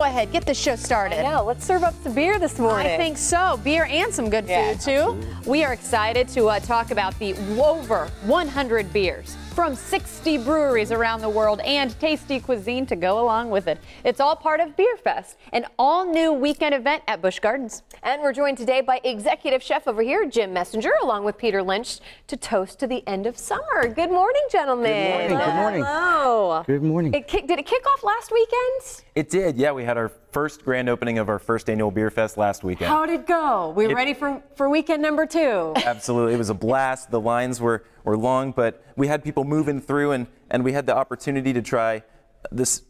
Go ahead, get the show started. I know. Let's serve up some beer this morning. I think so. Beer and some good food, too. Absolutely. We are excited to talk about the over 100 beers from 60 breweries around the world and tasty cuisine to go along with it. It's all part of Beer Fest, an all-new weekend event at Busch Gardens. And we're joined today by Executive Chef over here, Jim Messenger, along with Peter Lynch, to toast to the end of summer. Good morning, gentlemen. Good morning. Good morning. Hello. Good morning. Did it kick off last weekend? It did, yeah. We had our first grand opening of our first annual Beer Fest last weekend. How did it go? We ready for weekend number 2? Absolutely. It was a blast. The lines were long, but we had people moving through, and we had the opportunity to try this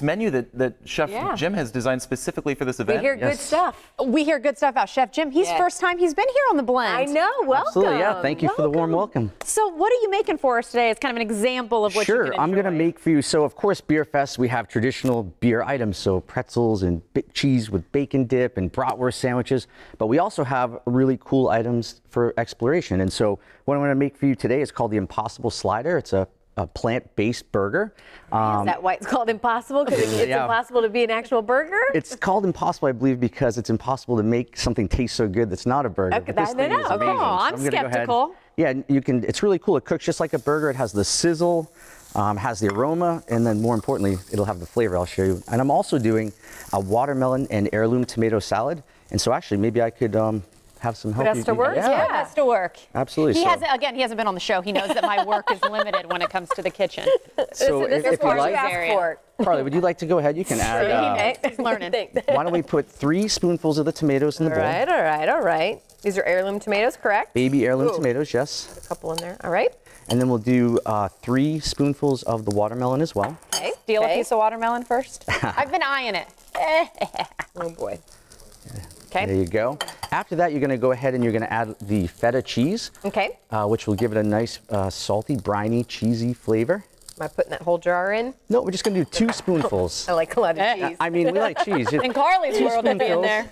menu that Chef Jim has designed specifically for this event. We hear good stuff. We hear good stuff about Chef Jim. He's first time he's been here on the blend. I know. Welcome. Absolutely, yeah. Thank you for the warm welcome. So what are you making for us today? It's kind of an example of what you can enjoy. I'm going to make for you. So, of course, Beer Fest, we have traditional beer items. So pretzels and cheese with bacon dip and bratwurst sandwiches. But we also have really cool items for exploration. And so what I'm going to make for you today is called the Impossible Slider. It's a plant-based burger. Is that why it's called Impossible? Because it's impossible to be an actual burger? It's called Impossible, I believe, because it's impossible to make something taste so good that's not a burger. Okay, I'm skeptical. Yeah, you can. It's really cool. It cooks just like a burger. It has the sizzle, has the aroma, and then more importantly, it'll have the flavor. I'll show you. And I'm also doing a watermelon and heirloom tomato salad. And so actually, maybe I could have some help. Put us to work? Yeah, has to work. Absolutely. He hasn't been on the show. He knows that my work is limited when it comes to the kitchen. So this if you like, Carly, would you like to go ahead? You can add. He's learning. Why don't we put 3 spoonfuls of the tomatoes in the bowl? All right. These are heirloom tomatoes, correct? Baby heirloom tomatoes, yes. Put a couple in there. All right. And then we'll do 3 spoonfuls of the watermelon as well. Okay. Steal a piece of watermelon first. I've been eyeing it. Oh boy. Okay. There you go. After that, you're going to go ahead and you're going to add the feta cheese. Okay. Which will give it a nice salty, briny, cheesy flavor. Am I putting that whole jar in? No, we're just going to do 2 spoonfuls. I like a lot of cheese. I mean, we like cheese. In Carly's world, it'd be in there.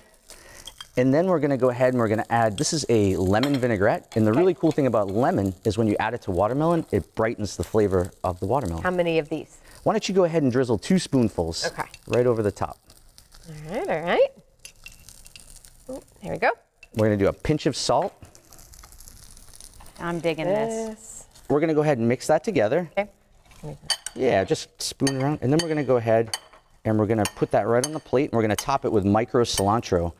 And then we're going to go ahead and we're going to add, this is a lemon vinaigrette. And the really cool thing about lemon is when you add it to watermelon, it brightens the flavor of the watermelon. How many of these? Why don't you go ahead and drizzle 2 spoonfuls right over the top. All right. Oh, here we go. We're going to do a pinch of salt. I'm digging this. We're going to go ahead and mix that together. Okay. Yeah, just spoon around. And then we're going to go ahead and we're going to put that right on the plate. And we're going to top it with micro cilantro.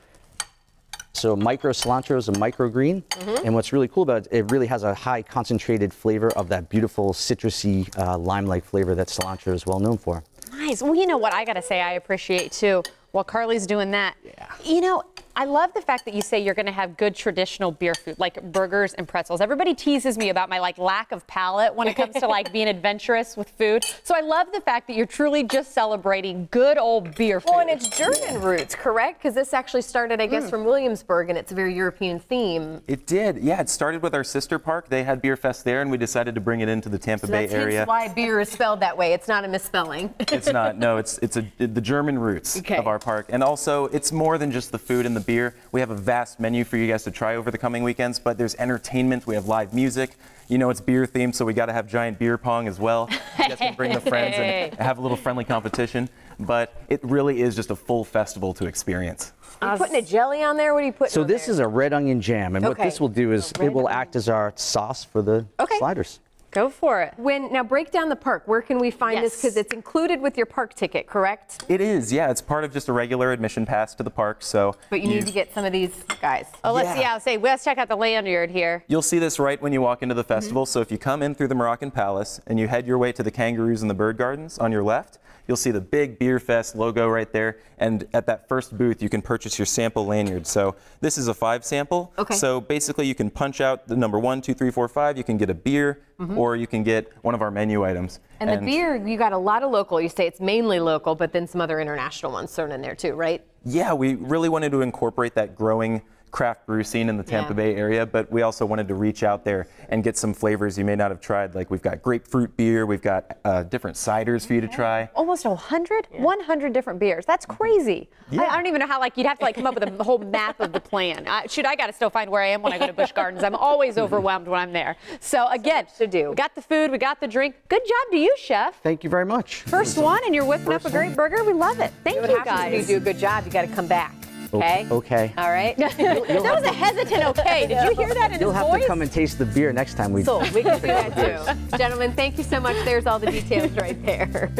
So micro cilantro is a microgreen. And what's really cool about it, it really has a high concentrated flavor of that beautiful citrusy lime-like flavor that cilantro is well known for. Nice. Well, you know what I got to say I appreciate too, while Carly's doing that. You know, I love the fact that you say you're going to have good traditional beer food, like burgers and pretzels. Everybody teases me about my lack of palate when it comes to being adventurous with food. So I love the fact that you're truly just celebrating good old beer food. Well, and it's German roots, correct? Because this actually started, I guess, from Williamsburg, and it's a very European theme. It did, yeah. It started with our sister park. They had Beer Fest there, and we decided to bring it into the Tampa Bay area. That's why beer is spelled that way. It's not a misspelling. It's not. No, it's the German roots of our park. And also, it's more than just the food and the beer. We have a vast menu for you guys to try over the coming weekends, but there's entertainment. We have live music. You know, it's beer themed, so we got to have giant beer pong as well. You guys can bring the friends and have a little friendly competition. But it really is just a full festival to experience. Are you putting a jelly on there? What are you putting on there? So this is a red onion jam, and what this will do is it will act as our sauce for the sliders. Go for it. Now break down the park. Where can we find this? Because it's included with your park ticket, correct? It is, yeah. It's part of just a regular admission pass to the park. So, but you need to get some of these guys. Oh, let's check out the Lanyard here. You'll see this right when you walk into the festival. So if you come in through the Moroccan Palace and you head your way to the Kangaroos and the Bird Gardens on your left, you'll see the big Beer Fest logo right there. And at that first booth, you can purchase your sample lanyard. So this is a 5 sample. So basically, you can punch out the number 1, 2, 3, 4, 5. You can get a beer, or you can get one of our menu items. And the beer, you got a lot of local. You say it's mainly local, but then some other international ones thrown in there too, right? Yeah, we really wanted to incorporate that growing craft brew scene in the Tampa Bay area, but we also wanted to reach out there and get some flavors you may not have tried. Like we've got grapefruit beer, we've got different ciders for you to try. Almost 100 different beers. That's crazy. Yeah. I don't even know how, like, you'd have to, like, come up with a whole map of the plan. I got to still find where I am when I go to Busch Gardens. I'm always overwhelmed when I'm there. So, again, to do. We got the food, we got the drink. Good job to you, Chef. Thank you very much. First one, and you're whipping up a great burger. We love it. Thank you, guys. If you do a good job, you got to come back. Okay? Okay. All right? That was a hesitant okay. Did you hear that in You'll his have voice? to come and taste the beer next time we So we can see that too. Gentlemen, thank you so much. There's all the details right there.